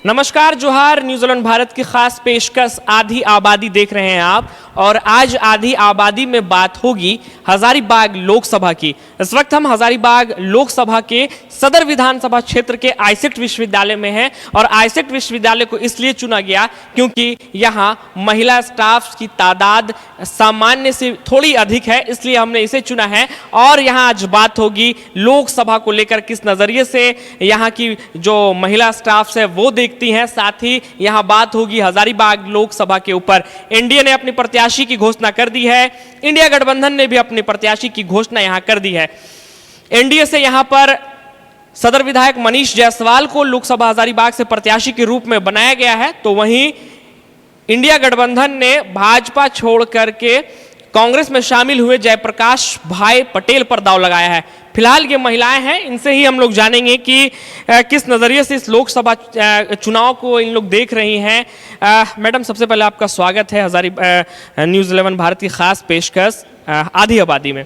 नमस्कार, जोहार। न्यूजीलैंड भारत की खास पेशकश आधी आबादी देख रहे हैं आप, और आज आधी आबादी में बात होगी हजारीबाग लोकसभा की। इस वक्त हम हजारीबाग लोकसभा के सदर विधानसभा क्षेत्र के आईसेक्ट विश्वविद्यालय में हैं, और आईसेक्ट विश्वविद्यालय को इसलिए चुना गया क्योंकि यहाँ महिला स्टाफ की तादाद सामान्य से थोड़ी अधिक है, इसलिए हमने इसे चुना है। और यहाँ आज बात होगी लोकसभा को लेकर, किस नजरिए से यहाँ की जो महिला स्टाफ है वो देखती हैं। साथ ही यहाँ बात होगी हजारीबाग लोकसभा के ऊपर। एनडीए ने अपनी प्रत्याशी की घोषणा कर दी है, इंडिया गठबंधन ने भी अपनी प्रत्याशी की घोषणा यहाँ कर दी है। एनडीए से यहाँ पर सदर विधायक मनीष जायसवाल को लोकसभा हजारीबाग से प्रत्याशी के रूप में बनाया गया है, तो वहीं इंडिया गठबंधन ने भाजपा छोड़ करके कांग्रेस में शामिल हुए जयप्रकाश भाई पटेल पर दांव लगाया है। फिलहाल ये महिलाएं हैं, इनसे ही हम लोग जानेंगे कि किस नज़रिए से इस लोकसभा चुनाव को इन लोग देख रही हैं। मैडम, सबसे पहले आपका स्वागत है न्यूज़ 11 भारत की खास पेशकश आधी आबादी में।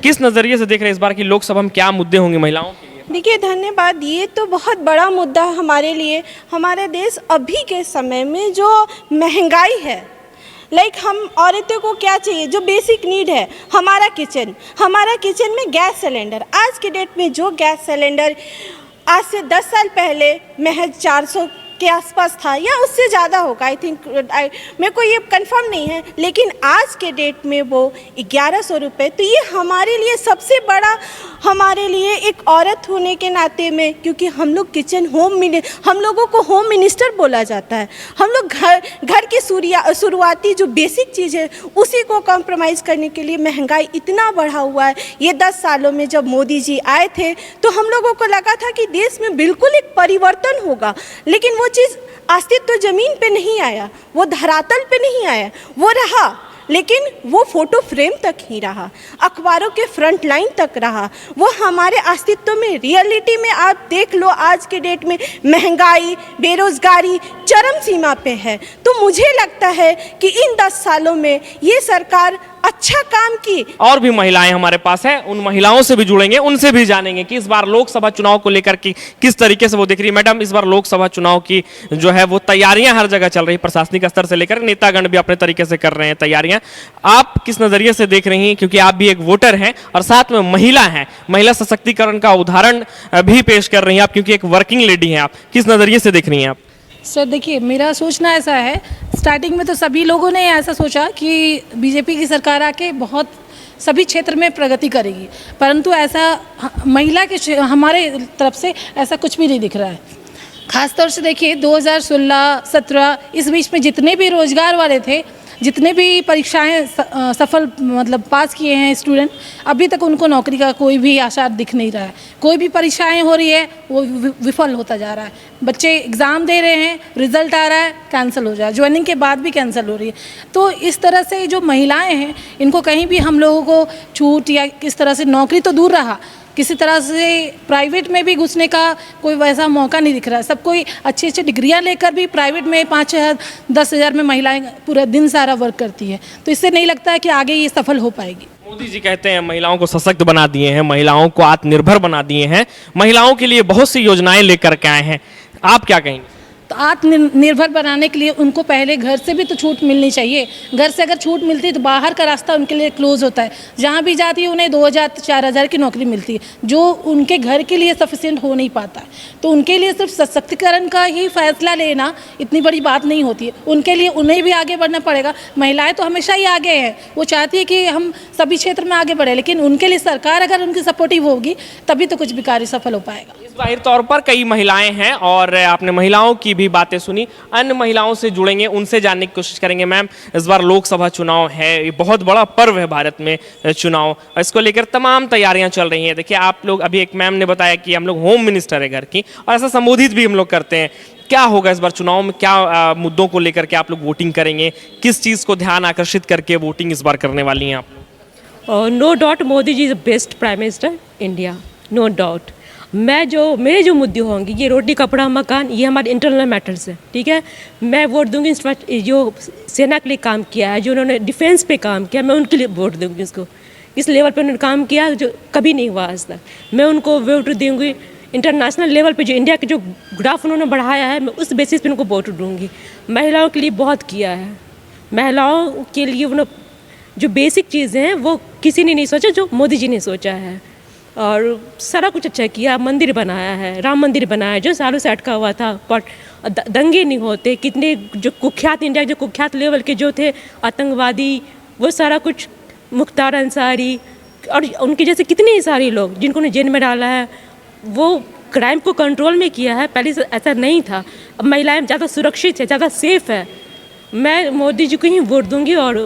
किस नज़रिए से देख रहे हैं इस बार की लोकसभा में क्या मुद्दे होंगे महिलाओं के लिए? देखिए, धन्यवाद। ये तो बहुत बड़ा मुद्दा है हमारे लिए। हमारे देश अभी के समय में जो महंगाई है, हम औरतों को क्या चाहिए, जो बेसिक नीड है, हमारा किचन में गैस सिलेंडर। आज के डेट में जो गैस सिलेंडर आज से 10 साल पहले महज 400 के आसपास था या उससे ज़्यादा होगा, आई थिंक, मेरे को ये कंफर्म नहीं है, लेकिन आज के डेट में वो 1100 रुपये। तो ये हमारे लिए सबसे बड़ा, हमारे लिए एक औरत होने के नाते में, क्योंकि हम लोग हम लोगों को होम मिनिस्टर बोला जाता है। हम लोग घर की शुरुआती जो बेसिक चीज़ है उसी को कॉम्प्रोमाइज़ करने के लिए महंगाई इतना बढ़ा हुआ है। ये 10 सालों में जब मोदी जी आए थे तो हम लोगों को लगा था कि देश में बिल्कुल एक परिवर्तन होगा, लेकिन वो चीज़ अस्तित्व जमीन पे नहीं आया, वो धरातल पे नहीं आया। वो रहा, लेकिन वो फोटो फ्रेम तक ही रहा, अखबारों के फ्रंट लाइन तक रहा। वो हमारे अस्तित्व में, रियलिटी में आप देख लो, आज के डेट में महंगाई, बेरोजगारी चरम सीमा पे है। तो मुझे लगता है कि इन 10 सालों में ये सरकार अच्छा काम की। और भी महिलाएं हमारे पास हैं, उन महिलाओं से भी जुड़ेंगे, उनसे भी जानेंगे कि इस बार लोकसभा चुनाव को लेकर के किस तरीके से वो देख रही है। मैडम, इस बार लोकसभा चुनाव की जो है वो तैयारियां हर जगह चल रही है, प्रशासनिक स्तर से लेकर नेतागण भी अपने तरीके से कर रहे हैं तैयारियां। आप किस नजरिए से देख रही हैं, क्योंकि आप भी एक वोटर हैं और साथ में महिला हैं, महिला सशक्तिकरण का उदाहरण भी पेश कर रही हैं आप, क्योंकि एक वर्किंग लेडी हैं आप। किस नजरिए से देख रही हैं आप? सर देखिए, मेरा सोचना ऐसा है, स्टार्टिंग में तो सभी लोगों ने ऐसा सोचा कि बीजेपी की सरकार आके बहुत सभी क्षेत्र में प्रगति करेगी, परंतु ऐसा महिला के हमारे तरफ से ऐसा कुछ भी नहीं दिख रहा है। खासतौर से देखिए 2016-17 इस बीच में जितने भी रोजगार वाले थे, जितने भी परीक्षाएं सफल पास किए हैं स्टूडेंट, अभी तक उनको नौकरी का कोई भी आसार दिख नहीं रहा है। कोई भी परीक्षाएं हो रही है वो विफल होता जा रहा है। बच्चे एग्ज़ाम दे रहे हैं, रिजल्ट आ रहा है, कैंसिल हो जा रहा है, ज्वाइनिंग के बाद भी कैंसिल हो रही है। तो इस तरह से जो महिलाएं हैं, इनको कहीं भी हम लोगों को छूट या किस तरह से, नौकरी तो दूर रहा, किसी तरह से प्राइवेट में भी घुसने का कोई वैसा मौका नहीं दिख रहा है। सब कोई अच्छी अच्छी डिग्रियां लेकर भी प्राइवेट में 5,000 10,000 में महिलाएं पूरा दिन सारा वर्क करती है, तो इससे नहीं लगता है कि आगे ये सफल हो पाएगी। मोदी जी कहते हैं महिलाओं को सशक्त बना दिए हैं, महिलाओं को आत्मनिर्भर बना दिए हैं, महिलाओं के लिए बहुत सी योजनाएं लेकर के आए हैं। आप क्या कहेंगे? तो आत्मनिर्भर बनाने के लिए उनको पहले घर से भी तो छूट मिलनी चाहिए। घर से अगर छूट मिलती है तो बाहर का रास्ता उनके लिए क्लोज होता है। जहाँ भी जाती है उन्हें 2,000-4,000 की नौकरी मिलती है, जो उनके घर के लिए सफिशिएंट हो नहीं पाता है। तो उनके लिए सिर्फ सशक्तिकरण का ही फैसला लेना इतनी बड़ी बात नहीं होती है, उनके लिए उन्हें भी आगे बढ़ना पड़ेगा। महिलाएं तो हमेशा ही आगे हैं, वो चाहती है कि हम सभी क्षेत्र में आगे बढ़े, लेकिन उनके लिए सरकार अगर उनकी सपोर्टिव होगी तभी तो कुछ भी कार्य सफल हो पाएगा। जाहिर तौर पर कई महिलाएं हैं और आपने महिलाओं की भी बातें सुनी, अन्य महिलाओं से जुड़ेंगे, उनसे जानने की कोशिश करेंगे। मैम, इस बार लोकसभा चुनाव है, ये बहुत बड़ा पर्व है भारत में चुनाव, इसको लेकर तमाम तैयारियां चल रही हैं। देखिए, आप लोग, अभी एक मैम ने बताया कि हम लोग होम मिनिस्टर है घर की, और ऐसा संबोधित भी हम लोग करते हैं। क्या होगा इस बार चुनाव में, क्या मुद्दों को लेकर के आप लोग वोटिंग करेंगे, किस चीज़ को ध्यान आकर्षित करके वोटिंग इस बार करने वाली हैं आप लोग? No doubt Modi ji is the best prime minister India, no doubt. मेरे जो मुद्दे होंगे, ये रोटी कपड़ा मकान, ये हमारे इंटरनल मैटर्स है, ठीक है। मैं वोट दूंगी जो सेना के लिए काम किया है, जो उन्होंने डिफेंस पे काम किया, मैं उनके लिए वोट दूंगी। उसको इस लेवल पे उन्होंने काम किया जो कभी नहीं हुआ आज तक, मैं उनको वोट दूंगी। इंटरनेशनल लेवल पे जो इंडिया के जो ग्राफ उन्होंने बढ़ाया है, मैं उस बेसिस पे उनको वोट दूंगी। महिलाओं के लिए बहुत किया है, महिलाओं के लिए उन्होंने जो बेसिक चीज़ें हैं वो किसी ने नहीं सोचा जो मोदी जी ने सोचा है, और सारा कुछ अच्छा किया। मंदिर बनाया है, राम मंदिर बनाया है जो सालों से अटका हुआ था, पर दंगे नहीं होते। कितने जो कुख्यात इंडिया जो कुख्यात लेवल के जो थे आतंकवादी, वो सारा कुछ मुख्तार अंसारी और उनके जैसे कितने ही सारे लोग जिनको उन्हें जेल में डाला है, वो क्राइम को कंट्रोल में किया है। पहले से ऐसा नहीं था। अब महिलाएं ज़्यादा सुरक्षित है, ज़्यादा सेफ है। मैं मोदी जी को ही वोट दूंगी और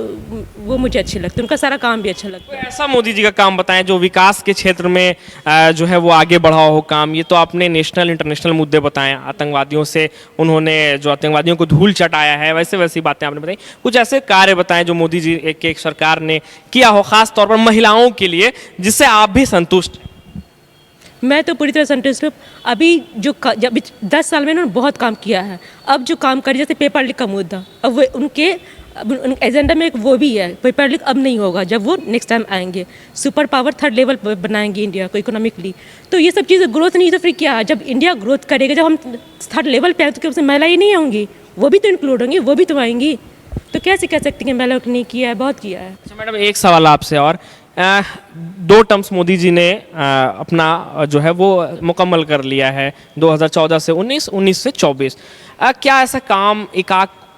वो मुझे अच्छे लगते हैं, उनका सारा काम भी अच्छा लगता है। कोई ऐसा मोदी जी का काम बताएं जो विकास के क्षेत्र में जो है वो आगे बढ़ा हो काम। ये तो आपने नेशनल इंटरनेशनल मुद्दे बताएं, आतंकवादियों से उन्होंने जो आतंकवादियों को धूल चटाया है, वैसे वैसी बातें आपने बताई। कुछ ऐसे कार्य बताएं जो मोदी जी एक सरकार ने किया हो, खास तौर पर महिलाओं के लिए, जिससे आप भी संतुष्ट हैं। मैं तो पूरी तरह संतुष्ट हूँ। अभी जब 10 साल में उन्होंने बहुत काम किया है। अब जो काम कर, जैसे पेपर लीक का मुद्दा, अब वो उनके एजेंडा में एक वो भी है, पेपर लीक अब नहीं होगा जब वो नेक्स्ट टाइम आएंगे। सुपर पावर 3rd लेवल पर बनाएंगे इंडिया को इकोनॉमिकली। तो ये सब चीज़ें ग्रोथ नहीं, तो फिर क्या, जब इंडिया ग्रोथ करेगा, जब हम 3rd लेवल पर आए तो क्या उसमें महिलाएं नहीं होंगी? वो भी तो इंक्लूड होंगी, वो भी तो आएंगी। तो कैसे कह सकते हैं कि महिलाओं ने नहीं किया है? बहुत किया है। अच्छा मैडम, एक सवाल आपसे और, 2 टर्म्स मोदी जी ने अपना जो है वो मुकम्मल कर लिया है, 2014 से 19, 19 से 24। क्या ऐसा काम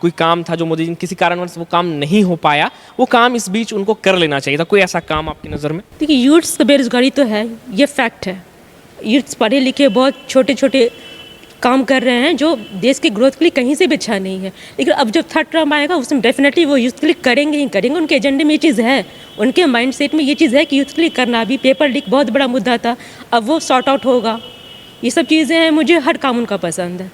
कोई काम था जो मोदी जी किसी कारणवश वो काम नहीं हो पाया, वो काम इस बीच उनको कर लेना चाहिए था? कोई ऐसा काम आपकी नज़र में? देखिए, यूथ्स का बेरोजगारी तो है, ये फैक्ट है। यूथ्स पढ़े लिखे बहुत छोटे छोटे काम कर रहे हैं जो देश की ग्रोथ के लिए कहीं से भी अच्छा नहीं है। लेकिन अब जब 3rd टर्म आएगा उसमें डेफिनेटली वो यूथ के लिए करेंगे ही करेंगे। उनके एजेंडे में ये चीज़ है, उनके माइंडसेट में ये चीज़ है कि यूथ के लिए करना। भी पेपर लीक बहुत बड़ा मुद्दा था, अब वो सॉर्ट आउट होगा। ये सब चीज़ें हैं, मुझे हर काम उनका पसंद है।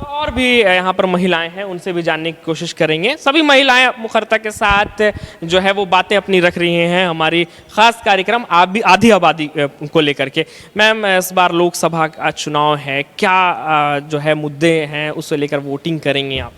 और भी यहाँ पर महिलाएं हैं, उनसे भी जानने की कोशिश करेंगे। सभी महिलाएं मुखरता के साथ जो है वो बातें अपनी रख रही हैं हमारी खास कार्यक्रम आप भी आधी आबादी को लेकर के। मैम, इस बार लोकसभा का चुनाव है, क्या जो है मुद्दे हैं उससे लेकर वोटिंग करेंगे आप?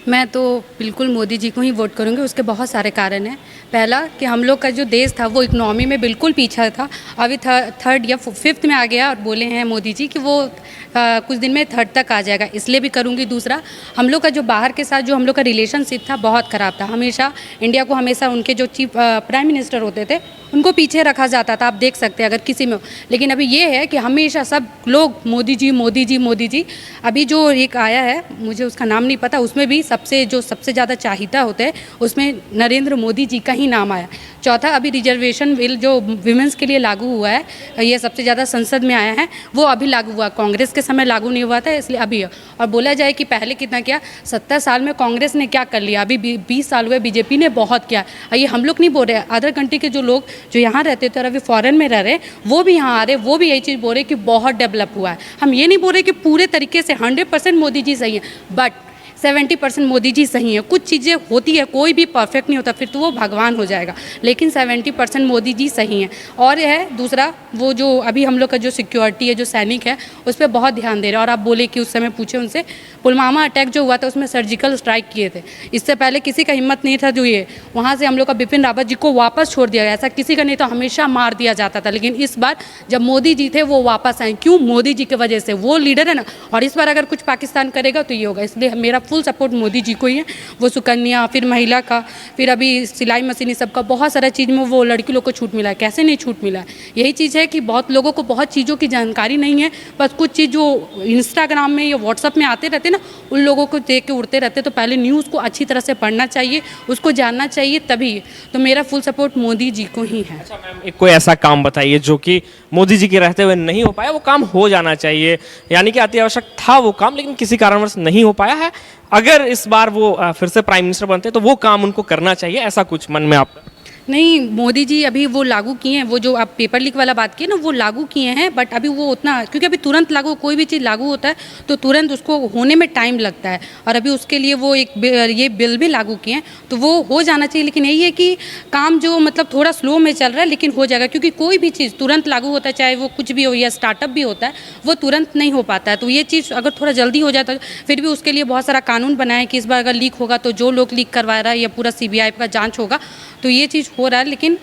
मैं तो बिल्कुल मोदी जी को ही वोट करूंगी। उसके बहुत सारे कारण हैं। पहला कि हम लोग का जो देश था वो इकोनॉमी में बिल्कुल पीछा था, अभी 3rd या 5th में आ गया, और बोले हैं मोदी जी कि वो कुछ दिन में 3rd तक आ जाएगा, इसलिए भी करूंगी। दूसरा, हम लोग का जो बाहर के साथ जो हम लोग का रिलेशनशिप था बहुत ख़राब था। हमेशा इंडिया को हमेशा उनके जो चीफ प्राइम मिनिस्टर होते थे उनको पीछे रखा जाता था। आप देख सकते हैं अगर किसी में हो। लेकिन अभी ये है कि हमेशा सब लोग मोदी जी मोदी जी मोदी जी। अभी जो एक आया है, मुझे उसका नाम नहीं पता, उसमें भी सबसे ज़्यादा चाहिता होता है उसमें नरेंद्र मोदी जी का ही नाम आया। चौथा, अभी रिजर्वेशन बिल जो विमेंस के लिए लागू हुआ है, ये सबसे ज़्यादा संसद में आया है, वो अभी लागू हुआ। कांग्रेस के समय लागू नहीं हुआ था, इसलिए अभी। और बोला जाए कि पहले कितना किया, 70 साल में कांग्रेस ने क्या कर लिया, अभी 20 साल हुए बीजेपी ने बहुत किया। ये हम लोग नहीं बोल रहे, अदर कंट्री के जो लोग जो यहाँ रहते थे और अभी फॉरेन में रह रहे वो भी यहाँ आ रहे, वो भी यही चीज़ बोल रहे कि बहुत डेवलप हुआ है। हम ये नहीं बोल रहे कि पूरे तरीके से 100% मोदी जी सही है, बट 70% मोदी जी सही है। कुछ चीज़ें होती है, कोई भी परफेक्ट नहीं होता, फिर तो वो भगवान हो जाएगा, लेकिन 70% मोदी जी सही हैं। और है दूसरा, वो जो अभी हम लोग का जो सिक्योरिटी है, जो सैनिक है, उस पर बहुत ध्यान दे रहे हैं। और आप बोले कि उस समय पूछे उनसे, पुलवामा अटैक जो हुआ था उसमें सर्जिकल स्ट्राइक किए थे, इससे पहले किसी का हिम्मत नहीं था जो ये वहाँ से हम लोग का बिपिन रावत जी को वापस छोड़ दिया गया। ऐसा किसी का नहीं था, हमेशा मार दिया जाता था। लेकिन इस बार जब मोदी जी थे वो वापस आए, क्यों? मोदी जी की वजह से, वो लीडर है ना। और इस बार अगर कुछ पाकिस्तान करेगा तो ये होगा, इसलिए मेरा फुल सपोर्ट मोदी जी को ही है। वो सुकन्या, फिर महिला का, फिर अभी सिलाई मशीन, सबका बहुत सारा चीज़ में वो लड़की लोग को छूट मिला है। कैसे नहीं छूट मिला है? यही चीज़ है कि बहुत लोगों को बहुत चीज़ों की जानकारी नहीं है। बस कुछ चीज़ जो इंस्टाग्राम में या व्हाट्सअप में आते रहते ना, उन लोगों को देख के उड़ते रहते। तो पहले न्यूज़ को अच्छी तरह से पढ़ना चाहिए, उसको जानना चाहिए, तभी। तो मेरा फुल सपोर्ट मोदी जी को ही है। अच्छा मैम, एक कोई ऐसा काम बताइए जो कि मोदी जी के रहते हुए नहीं हो पाया, वो काम हो जाना चाहिए, यानी कि अति आवश्यक था वो काम लेकिन किसी कारणवश नहीं हो पाया है। अगर इस बार वो फिर से प्राइम मिनिस्टर बनते तो वो काम उनको करना चाहिए, ऐसा कुछ मन में आपका? नहीं, मोदी जी अभी वो लागू किए हैं, वो जो आप पेपर लीक वाला बात किए ना, वो लागू किए हैं, बट अभी वो उतना, क्योंकि अभी तुरंत लागू, कोई भी चीज़ लागू होता है तो तुरंत उसको होने में टाइम लगता है। और अभी उसके लिए वो ये बिल भी लागू किए हैं, तो वो हो जाना चाहिए। लेकिन यही है कि काम जो मतलब थोड़ा स्लो में चल रहा है, लेकिन हो जाएगा, क्योंकि कोई भी चीज़ तुरंत लागू होता है, चाहे वो कुछ भी हो या स्टार्टअप भी होता है, वो तुरंत नहीं हो पाता है। तो ये चीज़ अगर थोड़ा जल्दी हो जाता है, फिर भी उसके लिए बहुत सारा कानून बनाया है कि इस बार अगर लीक होगा तो जो लोग लीक करवा रहा है या पूरा CBI का जाँच होगा, तो ये चीज़ हो रहा है। लेकिन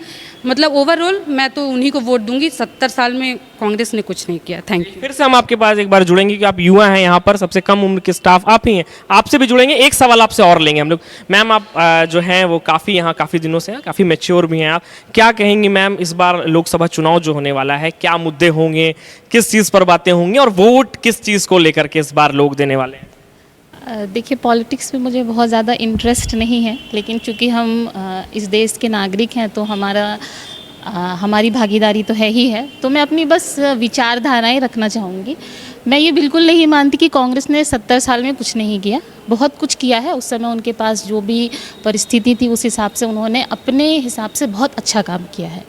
मतलब ओवरऑल मैं तो उन्हीं को वोट दूंगी। 70 साल में कांग्रेस ने कुछ नहीं किया। Thank you. फिर से हम आपके पास एक बार जुड़ेंगे कि आप युवा हैं, यहाँ पर सबसे कम उम्र के स्टाफ आप ही हैं, आपसे भी जुड़ेंगे। एक सवाल आपसे और लेंगे हम लोग। मैम आप जो हैं वो काफ़ी यहाँ काफ़ी दिनों से हैं, काफ़ी मैच्योर भी हैं आप, क्या कहेंगी मैम इस बार लोकसभा चुनाव जो होने वाला है, क्या मुद्दे होंगे, किस चीज़ पर बातें होंगी और वोट किस चीज़ को लेकर के इस बार लोग देने वाले हैं? देखिए, पॉलिटिक्स में मुझे बहुत ज़्यादा इंटरेस्ट नहीं है, लेकिन चूंकि हम इस देश के नागरिक हैं तो हमारी भागीदारी तो है ही है। तो मैं अपनी बस विचारधाराएं रखना चाहूँगी। मैं ये बिल्कुल नहीं मानती कि कांग्रेस ने 70 साल में कुछ नहीं किया। बहुत कुछ किया है। उस समय उनके पास जो भी परिस्थिति थी उस हिसाब से उन्होंने अपने हिसाब से बहुत अच्छा काम किया है।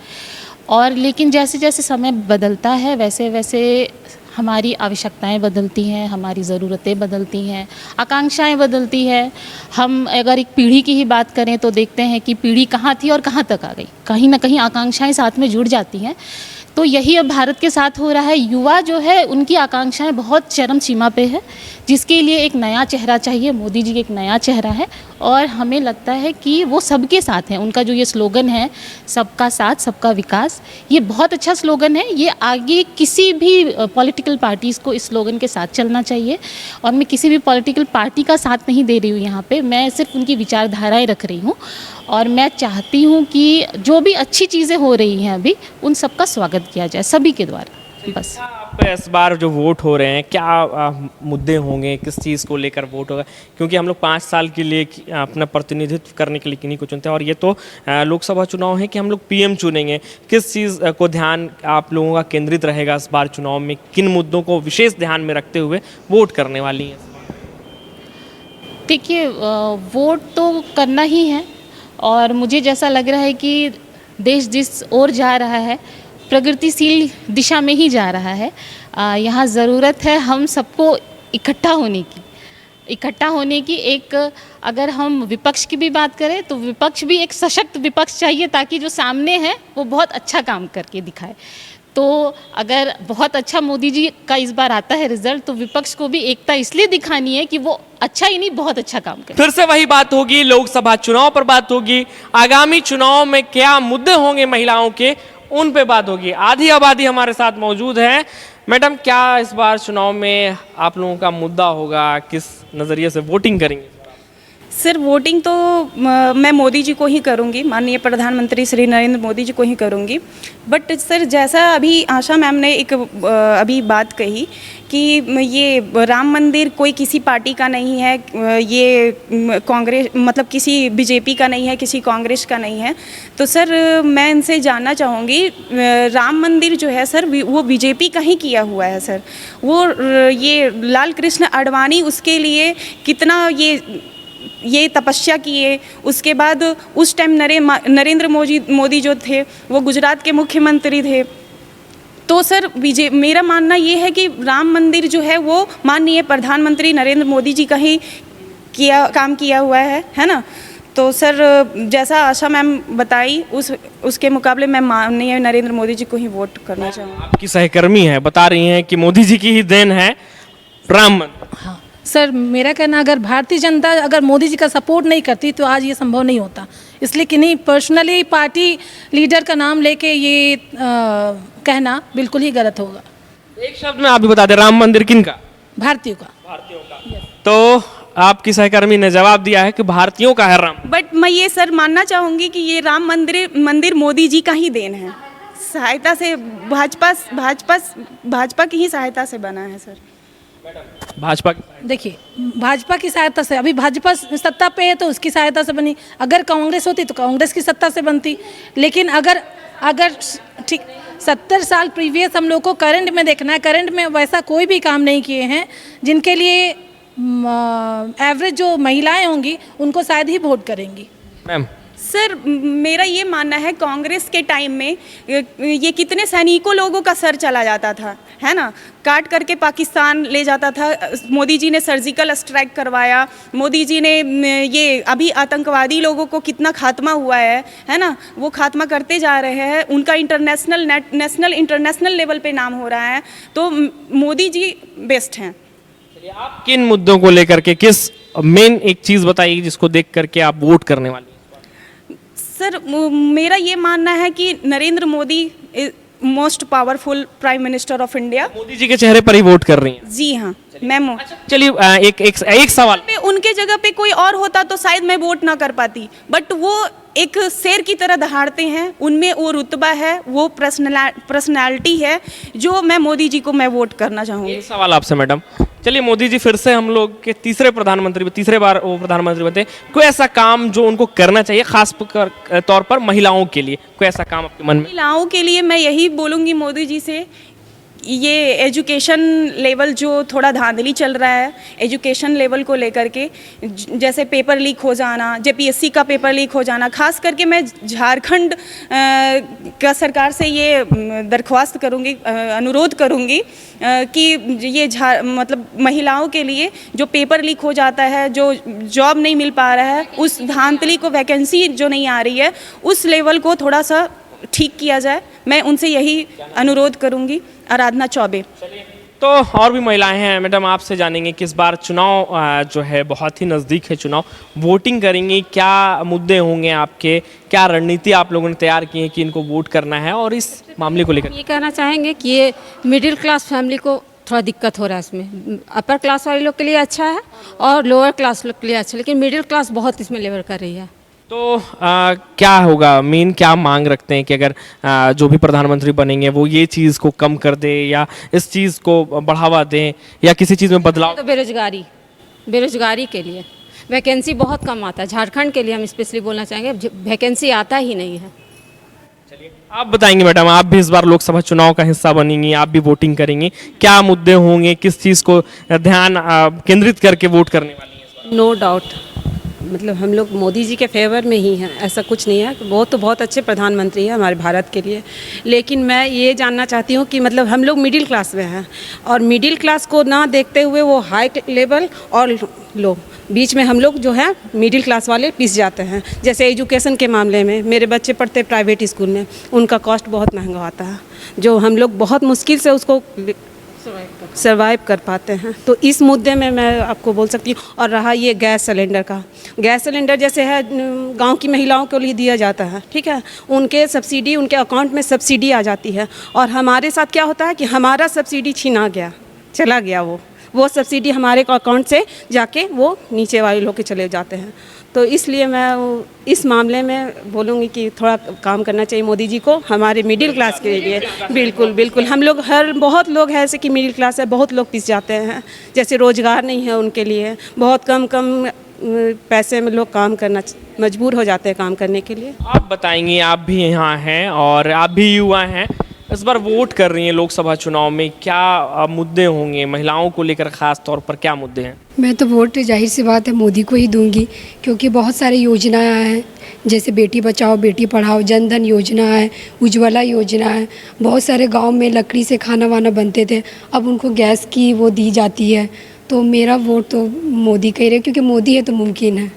और लेकिन जैसे जैसे समय बदलता है वैसे वैसे हमारी आवश्यकताएं बदलती हैं, हमारी ज़रूरतें बदलती हैं, आकांक्षाएं बदलती हैं। हम अगर एक पीढ़ी की ही बात करें तो देखते हैं कि पीढ़ी कहाँ थी और कहाँ तक आ गई। कहीं ना कहीं आकांक्षाएं साथ में जुड़ जाती हैं। तो यही अब भारत के साथ हो रहा है। युवा जो है उनकी आकांक्षाएं बहुत चरम सीमा पे है, जिसके लिए एक नया चेहरा चाहिए। मोदी जी एक नया चेहरा है और हमें लगता है कि वो सबके साथ हैं। उनका जो ये स्लोगन है, सबका साथ सबका विकास, ये बहुत अच्छा स्लोगन है। ये आगे किसी भी पॉलिटिकल पार्टीज़ को इस स्लोगन के साथ चलना चाहिए। और मैं किसी भी पॉलिटिकल पार्टी का साथ नहीं दे रही हूँ यहाँ पे, मैं सिर्फ उनकी विचारधाराएँ रख रही हूँ। और मैं चाहती हूँ कि जो भी अच्छी चीज़ें हो रही हैं अभी, उन सबका स्वागत किया जाए सभी के द्वारा। बस आप इस बार जो वोट हो रहे हैं क्या मुद्दे होंगे, किस चीज़ को लेकर वोट होगा? क्योंकि हम लोग 5 साल के लिए अपना प्रतिनिधित्व करने के लिए किन्हीं को चुनते हैं और ये तो लोकसभा चुनाव है कि हम लोग पीएम चुनेंगे। किस चीज़ को ध्यान आप लोगों का केंद्रित रहेगा इस बार चुनाव में? किन मुद्दों को विशेष ध्यान में रखते हुए वोट करने वाली हैं? देखिए, वोट तो करना ही है और मुझे जैसा लग रहा है कि देश जिस ओर जा रहा है प्रगतिशील दिशा में ही जा रहा है। यहाँ ज़रूरत है हम सबको इकट्ठा होने की। एक अगर हम विपक्ष की भी बात करें तो विपक्ष भी एक सशक्त विपक्ष चाहिए, ताकि जो सामने है वो बहुत अच्छा काम करके दिखाए। तो अगर बहुत अच्छा मोदी जी का इस बार आता है रिजल्ट, तो विपक्ष को भी एकता इसलिए दिखानी है कि वो अच्छा ही नहीं बहुत अच्छा काम करे। फिर से वही बात होगी, लोकसभा चुनाव पर बात होगी। आगामी चुनाव में क्या मुद्दे होंगे महिलाओं के, उन पे बात होगी। आधी आबादी हमारे साथ मौजूद है। मैडम, क्या इस बार चुनाव में आप लोगों का मुद्दा होगा? किस नज़रिए से वोटिंग करेंगे? सर, वोटिंग तो मैं मोदी जी को ही करूंगी, माननीय प्रधानमंत्री श्री नरेंद्र मोदी जी को ही करूंगी। बट सर, जैसा अभी आशा मैम ने एक अभी बात कही कि ये राम मंदिर कोई किसी पार्टी का नहीं है, ये कांग्रेस मतलब किसी बीजेपी का नहीं है, किसी कांग्रेस का नहीं है। तो सर, मैं इनसे जानना चाहूँगी, राम मंदिर जो है सर वो बीजेपी का ही किया हुआ है सर। वो ये लाल कृष्ण आडवाणी उसके लिए कितना ये तपस्या किए। उसके बाद उस टाइम नरेंद्र मोदी जो थे वो गुजरात के मुख्यमंत्री थे। तो सर मेरा मानना ये है कि राम मंदिर जो है वो माननीय प्रधानमंत्री नरेंद्र मोदी जी का ही काम किया हुआ है ना। तो सर, जैसा आशा मैम बताई उसके मुकाबले मैं माननीय नरेंद्र मोदी जी को ही वोट करना चाहूँगी। आपकी सहकर्मी है, बता रही हैं कि मोदी जी की ही देन है राम मंदिर। हाँ सर, मेरा कहना, अगर भारतीय जनता अगर मोदी जी का सपोर्ट नहीं करती तो आज ये संभव नहीं होता। इसलिए कि नहीं, पर्सनली पार्टी लीडर का नाम लेके ये कहना बिल्कुल ही गलत होगा। एक शब्द में आप भी बता दें, राम मंदिर किनका? भारतीयों का। तो आपकी सहकर्मी ने जवाब दिया है कि भारतीयों का है राम। बट मैं ये सर मानना चाहूँगी कि ये राम मंदिर मोदी जी का ही देन है। सहायता से भाजपा की ही सहायता से बना है सर। भाजपा देखिए, भाजपा की सहायता से, अभी भाजपा सत्ता पे है तो उसकी सहायता से बनी। अगर कांग्रेस होती तो कांग्रेस की सत्ता से बनती। लेकिन अगर ठीक 70 साल प्रीवियस हम लोग को करंट में देखना है, करंट में वैसा कोई भी काम नहीं किए हैं जिनके लिए एवरेज जो महिलाएं होंगी उनको शायद ही वोट करेंगी। मैम, सर, मेरा ये मानना है कांग्रेस के टाइम में ये कितने सैनिकों लोगों का सर चला जाता था, है ना, काट करके पाकिस्तान ले जाता था। मोदी जी ने सर्जिकल स्ट्राइक करवाया। मोदी जी ने ये अभी आतंकवादी लोगों को कितना खात्मा हुआ है ना, वो खात्मा करते जा रहे हैं। उनका इंटरनेशनल लेवल पे नाम हो रहा है। तो मोदी जी बेस्ट हैं। आप किन मुद्दों को लेकर के, किस मेन एक चीज बताइए जिसको देख करके आप वोट करने वाले? सर मेरा ये मानना है कि Narendra Modi most powerful prime minister of India. Modi ji के चेहरे पर ही वोट कर रही हैं। जी हाँ, मैं चलिए एक सवाल। पे उनके जगह पे कोई और होता तो शायद मैं वोट ना कर पाती, बट वो एक शेर की तरह दहाड़ते हैं, उनमें वो रुतबा है, वो पर्सनालिटी है जो मैं मोदी जी को मैं वोट करना चाहूँगी। एक सवाल आपसे मैडम, चलिए मोदी जी फिर से हम लोग के तीसरे बार वो प्रधानमंत्री बनते, कोई ऐसा काम जो उनको करना चाहिए खास तौर पर महिलाओं के लिए, कोई ऐसा काम आपके मन में? महिलाओं के लिए मैं यही बोलूँगी मोदी जी से, ये एजुकेशन लेवल जो थोड़ा धांधली चल रहा है एजुकेशन लेवल को लेकर के, जैसे पेपर लीक हो जाना, जेपीएससी का पेपर लीक हो जाना, खास करके मैं झारखंड का सरकार से ये दरख्वास्त करूँगी, अनुरोध करूँगी कि ये मतलब महिलाओं के लिए जो पेपर लीक हो जाता है, जो जॉब नहीं मिल पा रहा है, उस धांधली को, वैकेंसी जो नहीं आ रही है, उस लेवल को थोड़ा सा ठीक किया जाए। मैं उनसे यही अनुरोध करूँगी। आराधना चौबे। तो और भी महिलाएं हैं मैडम, आपसे जानेंगे कि इस बार चुनाव जो है बहुत ही नज़दीक है, चुनाव वोटिंग करेंगी, क्या मुद्दे होंगे आपके, क्या रणनीति आप लोगों ने तैयार की है कि इनको वोट करना है, और इस मामले को लेकर ये कहना चाहेंगे कि ये मिडिल क्लास फैमिली को थोड़ा दिक्कत हो रहा है इसमें। अपर क्लास वाले लोग के लिए अच्छा है और लोअर क्लास लोग के लिए अच्छा, लेकिन मिडिल क्लास बहुत इसमें लेवर कर रही है। तो क्या होगा, मेन क्या मांग रखते हैं कि अगर जो भी प्रधानमंत्री बनेंगे वो ये चीज़ को कम कर दे या इस चीज़ को बढ़ावा दें या किसी चीज़ में बदलाव? तो बेरोजगारी के लिए वैकेंसी बहुत कम आता है। झारखंड के लिए हम स्पेशली बोलना चाहेंगे, वैकेंसी आता ही नहीं है। चलिए आप बताएंगे मैडम, आप भी इस बार लोकसभा चुनाव का हिस्सा बनेंगी, आप भी वोटिंग करेंगी, क्या मुद्दे होंगे, किस चीज़ को ध्यान केंद्रित करके वोट करने वाली हैं इस बार? नो डाउट, मतलब हम लोग मोदी जी के फेवर में ही हैं, ऐसा कुछ नहीं है। वो तो बहुत अच्छे प्रधानमंत्री हैं हमारे भारत के लिए, लेकिन मैं ये जानना चाहती हूँ कि मतलब हम लोग मिडिल क्लास में हैं और मिडिल क्लास को ना देखते हुए वो हाई लेवल और लो बीच में हम लोग जो है मिडिल क्लास वाले पिस जाते हैं। जैसे एजुकेशन के मामले में मेरे बच्चे पढ़ते प्राइवेट स्कूल में, उनका कॉस्ट बहुत महंगा आता है, जो हम लोग बहुत मुश्किल से उसको सर्वाइव कर पाते हैं। तो इस मुद्दे में मैं आपको बोल सकती हूँ। और रहा ये गैस सिलेंडर का, गैस सिलेंडर जैसे है गांव की महिलाओं के लिए दिया जाता है, ठीक है, उनके सब्सिडी, उनके अकाउंट में सब्सिडी आ जाती है, और हमारे साथ क्या होता है कि हमारा सब्सिडी छीना गया, चला गया, वो सब्सिडी हमारे अकाउंट से जाके वो नीचे वाले लोग के चले जाते हैं। तो इसलिए मैं इस मामले में बोलूँगी कि थोड़ा काम करना चाहिए मोदी जी को हमारे मिडिल क्लास के लिए। बिल्कुल हम लोग बहुत लोग हैं ऐसे कि मिडिल क्लास है, बहुत लोग पिस जाते हैं, जैसे रोज़गार नहीं है उनके लिए, बहुत कम पैसे में लोग काम करना मजबूर हो जाते हैं काम करने के लिए। आप बताएंगे, आप भी यहाँ हैं और आप भी युवा हैं, इस बार वोट कर रही हैं लोकसभा चुनाव में, क्या मुद्दे होंगे महिलाओं को लेकर, खास तौर पर क्या मुद्दे हैं? मैं तो वोट जाहिर सी बात है मोदी को ही दूंगी, क्योंकि बहुत सारी योजनाएं हैं, जैसे बेटी बचाओ बेटी पढ़ाओ, जन धन योजना है, उज्ज्वला योजना है, बहुत सारे गांव में लकड़ी से खाना वाना बनते थे, अब उनको गैस की वो दी जाती है। तो मेरा वोट तो मोदी का ही रहे, क्योंकि मोदी है तो मुमकिन है।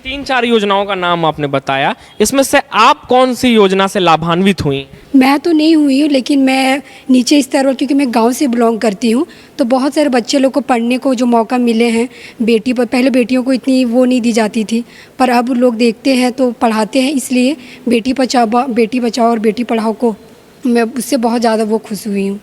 3-4 योजनाओं का नाम आपने बताया, इसमें से आप कौन सी योजना से लाभान्वित हुई? मैं तो नहीं हुई हूँ, लेकिन मैं नीचे स्तर पर, क्योंकि मैं गांव से बिलोंग करती हूँ, तो बहुत सारे बच्चे लोग को पढ़ने को जो मौका मिले हैं, बेटी पर पहले बेटियों को इतनी वो नहीं दी जाती थी, पर अब लोग देखते हैं तो पढ़ाते हैं, इसलिए बेटी बचाओ और बेटी पढ़ाओ को मैं उससे बहुत ज़्यादा वो खुश हुई हूँ।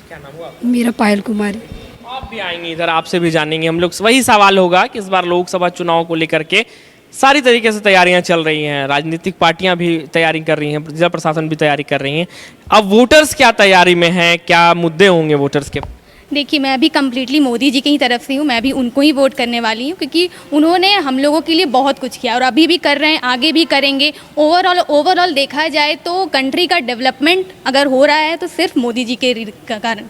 क्या नाम हुआ? मेरा पायल कुमारी। आप भी आएंगे इधर, आपसे भी जानेंगे हम लोग। वही सवाल होगा कि इस बार लोकसभा चुनाव को लेकर के सारी तरीके से तैयारियां चल रही हैं, राजनीतिक पार्टियां भी तैयारी कर रही हैं, जिला प्रशासन भी तैयारी कर रही हैं, अब वोटर्स क्या तैयारी में हैं, क्या मुद्दे होंगे वोटर्स के? देखिए, मैं भी कम्प्लीटली मोदी जी की ही तरफ से हूँ, मैं भी उनको ही वोट करने वाली हूँ, क्योंकि उन्होंने हम लोगों के लिए बहुत कुछ किया और अभी भी कर रहे हैं, आगे भी करेंगे। ओवरऑल देखा जाए तो कंट्री का डेवलपमेंट अगर हो रहा है तो सिर्फ मोदी जी के कारण।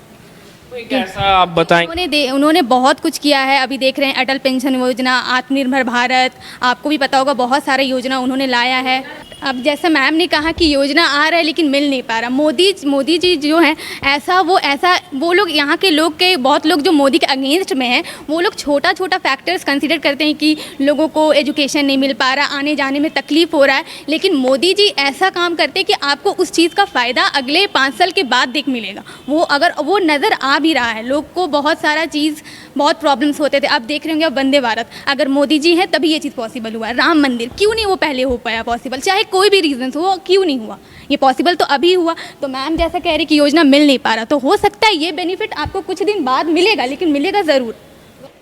कैसा आप बताएं? उन्होंने बहुत कुछ किया है, अभी देख रहे हैं अटल पेंशन योजना, आत्मनिर्भर भारत, आपको भी पता होगा बहुत सारे योजना उन्होंने लाया है। अब जैसे मैम ने कहा कि योजना आ रहा है लेकिन मिल नहीं पा रहा, मोदी जी जो हैं ऐसा वो लोग, यहाँ के लोग के बहुत लोग जो मोदी के अगेंस्ट में हैं, वो लोग छोटा फैक्टर्स कंसीडर करते हैं कि लोगों को एजुकेशन नहीं मिल पा रहा, आने जाने में तकलीफ हो रहा है, लेकिन मोदी जी ऐसा काम करते हैं कि आपको उस चीज़ का फ़ायदा अगले 5 साल के बाद देख मिलेगा। वो नज़र आ भी रहा है, लोग को बहुत सारा चीज़, बहुत प्रॉब्लम्स होते थे, आप देख रहे होंगे। अब वंदे भारत, अगर मोदी जी हैं तभी ये चीज़ पॉसिबल हुआ है। राम मंदिर क्यों नहीं वो पहले हो पाया पॉसिबल, चाहे कोई भी रीज़न हो क्यों नहीं हुआ, ये पॉसिबल तो अभी हुआ। तो मैम जैसा कह रही कि योजना मिल नहीं पा रहा, तो हो सकता है ये बेनिफिट आपको कुछ दिन बाद मिलेगा, लेकिन मिलेगा ज़रूर।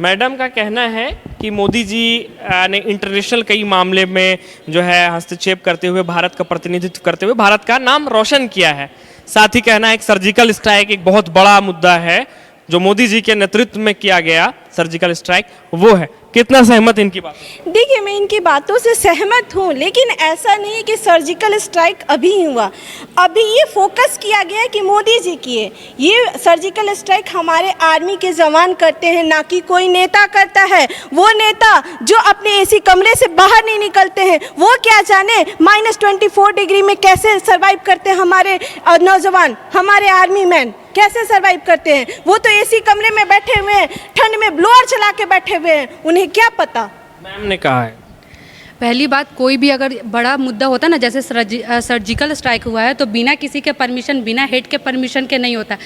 मैडम का कहना है कि मोदी जी ने इंटरनेशनल कई मामले में जो है हस्तक्षेप करते हुए, भारत का प्रतिनिधित्व करते हुए भारत का नाम रोशन किया है। साथ ही कहना है एक सर्जिकल स्ट्राइक एक बहुत बड़ा मुद्दा है जो मोदी जी के नेतृत्व में किया गया सर्जिकल स्ट्राइक, वो है। कितना सहमत इनकी बात? देखिए, मैं इनकी बातों से सहमत हूँ, लेकिन ऐसा नहीं है कि सर्जिकल स्ट्राइक अभी ही हुआ। अभी ये फोकस किया गया है कि मोदी जी किए। ये सर्जिकल स्ट्राइक हमारे आर्मी के जवान करते हैं, ना कि कोई नेता करता है। वो नेता जो अपने एसी कमरे से बाहर नहीं निकलते हैं, वो क्या जाने -24 डिग्री में कैसे सर्वाइव करते हैं हमारे नौजवान, हमारे आर्मी मैन कैसे सर्वाइव करते हैं। वो तो एसी कमरे में बैठे हुए हैं, ठंड में ब्लोअर चला के बैठे हुए हैं, उन्हें क्या पता। मैम ने कहा है पहली बात, कोई भी अगर बड़ा मुद्दा होता ना, जैसे सर्जिकल स्ट्राइक हुआ है, तो बिना किसी के परमिशन, बिना हेड के परमिशन के नहीं होता।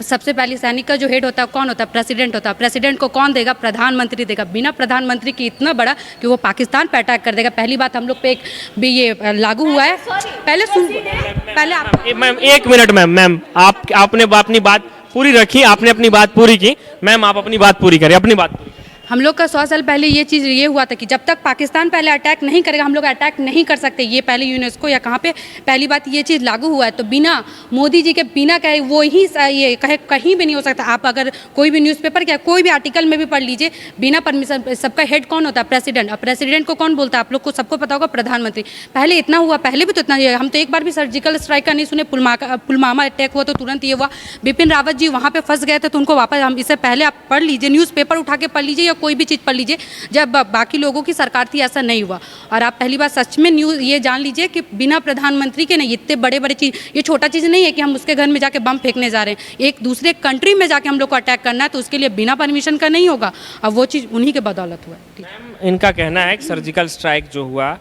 सबसे पहले सैनिक का जो हेड होता है कौन होता है? प्रेसिडेंट होता है। प्रेसिडेंट को कौन देगा? प्रधानमंत्री देगा। बिना प्रधानमंत्री की इतना बड़ा कि वो पाकिस्तान पे अटैक कर देगा। पहली बात हम लोग पे एक भी ये लागू हुआ है। पहले आप मैम 1 मिनट। मैम आपने अपनी बात पूरी रखी, आपने अपनी बात पूरी की। मैम आप अपनी बात पूरी करें, अपनी बात पूरी। हम लोग का 100 साल पहले ये चीज़ ये हुआ था कि जब तक पाकिस्तान पहले अटैक नहीं करेगा हम लोग अटैक नहीं कर सकते। ये पहले यूनेस्को या कहाँ पे पहली बात ये चीज़ लागू हुआ है। तो बिना मोदी जी के बिना कहे वो ही ये कहे कहीं भी नहीं हो सकता। आप अगर कोई भी न्यूज़पेपर या कोई भी आर्टिकल में भी पढ़ लीजिए, बिना परमिशन, सबका हेड कौन होता है? प्रेसिडेंट। और प्रेसिडेंट को कौन बोलता है? आप लोग को सबको पता होगा, प्रधानमंत्री। पहले इतना हुआ, पहले भी तो इतना। हम तो एक बार भी सर्जिकल स्ट्राइक का नहीं सुने। पुलवामा अटैक हुआ तो तुरंत ये हुआ। बिपिन रावत जी वहाँ पर फंस गए थे तो उनको वापस, हम इससे पहले आप पढ़ लीजिए, न्यूज़पेपर उठा के पढ़ लीजिए या कोई भी चीज़ पढ़ लीजिए, जब बाकी लोगों की सरकार थी ऐसा नहीं हुआ। और आप पहली बार सच में न्यूज़ ये जान लीजिए कि बिना प्रधानमंत्री के नहीं, इतने बड़े बड़े चीज़, ये छोटा चीज़ नहीं है कि हम उसके घर में जाके बम फेंकने जा रहे हैं। एक दूसरे कंट्री में जाके हम लोग को अटैक करना है तो उसके लिए बिना परमिशन का नहीं होगा। अब वो चीज़ उन्हीं के बदौलत हुआ है। इनका कहना है कि सर्जिकल स्ट्राइक जो हुआ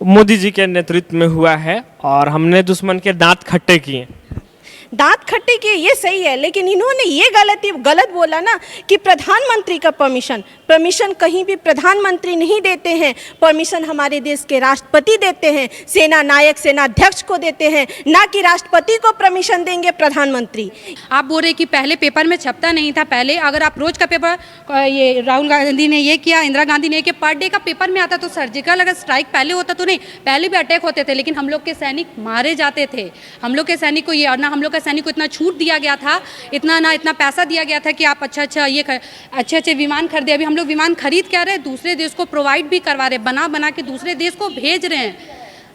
मोदी जी के नेतृत्व में हुआ है और हमने दुश्मन के दांत खट्टे किए। दांत खट्टे किए ये सही है, लेकिन इन्होंने ये गलत बोला ना कि प्रधानमंत्री का परमिशन कहीं भी प्रधानमंत्री नहीं देते हैं। परमिशन हमारे देश के राष्ट्रपति देते हैं, सेना नायक सेनाध्यक्ष को देते हैं, ना कि राष्ट्रपति को परमिशन देंगे प्रधानमंत्री। आप बोल रहे कि पहले पेपर में छपता नहीं था। पहले अगर आप रोज का पेपर, ये राहुल गांधी ने ये किया, इंदिरा गांधी ने ये किया, पर डे का पेपर में आता। तो सर्जिकल अगर स्ट्राइक पहले होता तो नहीं, पहले भी अटैक होते थे, लेकिन हम लोग के सैनिक मारे जाते थे। हम लोग के सैनिक को ये, और ना हम लोग के सैनिक को इतना छूट दिया गया था, इतना पैसा दिया गया था कि आप अच्छे विमान खरीदे। अभी हम लोग विमान खरीद क्या रहे, दूसरे देश को प्रोवाइड भी करवा रहे, बना के दूसरे देश को भेज रहे हैं।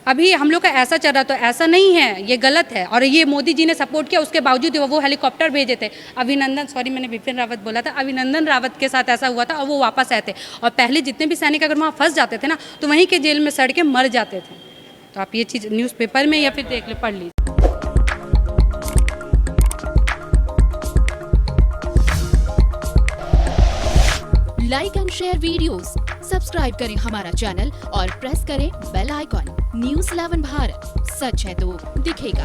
अभी हम लोग का ऐसा चल रहा, तो ऐसा नहीं है, ये गलत है। और ये मोदी जी ने सपोर्ट किया, उसके बावजूद वो हेलीकॉप्टर भेजे थे। मैंने बिपिन रावत बोला था, अभिनंदन रावत के साथ ऐसा हुआ था और वो वापस आए थे। और पहले जितने भी सैनिक अगर वहाँ फंस जाते थे ना, तो वहीं के जेल में सड़ के मर जाते थे। तो आप ये चीज़ न्यूज़पेपर में या फिर देख ले, पढ़ लीजिए। Like and share videos, subscribe करें हमारा चैनल और प्रेस करें बेल आइकॉन। न्यूज़ 11 भारत, सच है तो दिखेगा।